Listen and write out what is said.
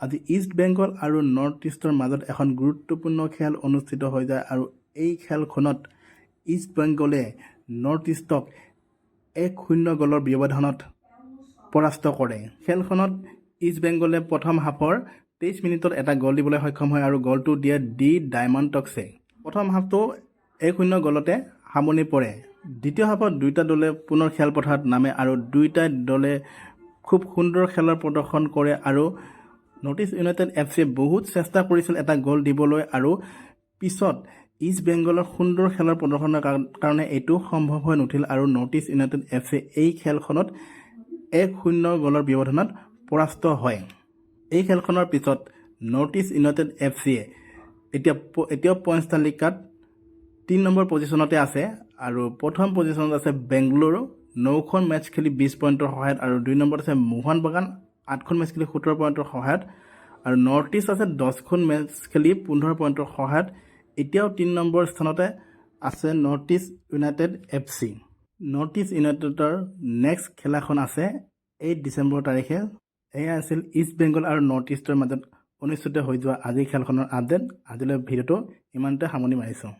আজি ইষ্ট বেংগল আৰু নৰ্থ ইষ্টৰ মাজত এখন গুৰুত্বপূৰ্ণ খেল অনুষ্ঠিত হৈ যায় আৰু এই খেলখনত ইষ্ট বেংগলে নৰ্থ ইষ্টক 1-0 গ'লৰ ব্যৱধানত পৰাস্ত কৰে। খেলখনত ইষ্ট বেংগলে প্ৰথম হাফৰ 23 মিনিটত এটা গ'ল দিবলৈ সক্ষম হয় আৰু গ'লটো দিয়ে ডি ডায়মণ্ডটক্সে। প্ৰথম হাফটো 1-0 গ'লতে সামৰণি পৰে। দ্বিতীয় হাফত দুয়োটা দলে পুনৰ খেলপথাৰত নামে আৰু দুয়োটা দলে খুব সুন্দৰ খেলৰ প্ৰদৰ্শন কৰে আৰু নৰ্থ ইষ্ট ইউনাইটেড এফচিয়ে বহুত চেষ্টা কৰিছিল এটা গ'ল দিবলৈ আৰু পিছত ইষ্ট বেংগলৰ সুন্দৰ খেলৰ প্ৰদৰ্শনৰ কাৰণে এইটো সম্ভৱ হৈ নুঠিল আৰু নৰ্থ ইষ্ট ইউনাইটেড এফচিয়ে এই খেলখনত 1-0 গ'লৰ ব্যৱধানত পৰাস্ত হয়। এই খেলখনৰ পিছত নৰ্থ ইষ্ট ইউনাইটেড এফচিয়ে এতিয়াও পইণ্টছ তালিকাত 3 নম্বৰ পজিশ্যনতে আছে আৰু প্ৰথম পজিশ্যনত আছে বেংগলুৰু 9খন মেটচ খেলি 20 পইণ্টৰ সহায়ত আৰু 2 নম্বৰত আছে মোহন বাগান 8খন মেটচ খেলি 17 পইণ্টৰ সহায়ত আৰু নৰ্থ ইষ্ট আছে 10খন মেটচ খেলি 15 পইণ্টৰ সহায়ত। এতিয়াও 3 নম্বৰ স্থানতে আছে North East United FC. North East ইউনাইটেডৰ নেক্সট খেলাখন আছে 8 ডিচেম্বৰ তাৰিখে। এয়া আছিল ইষ্ট বেংগল আৰু নৰ্থ ইষ্টৰ মাজত অনুষ্ঠিত হৈ যোৱা আজিৰ খেলখনৰ আপডেট। আজিলৈ ভিডিঅ'টো ইমানতে সামৰণি মাৰিছোঁ।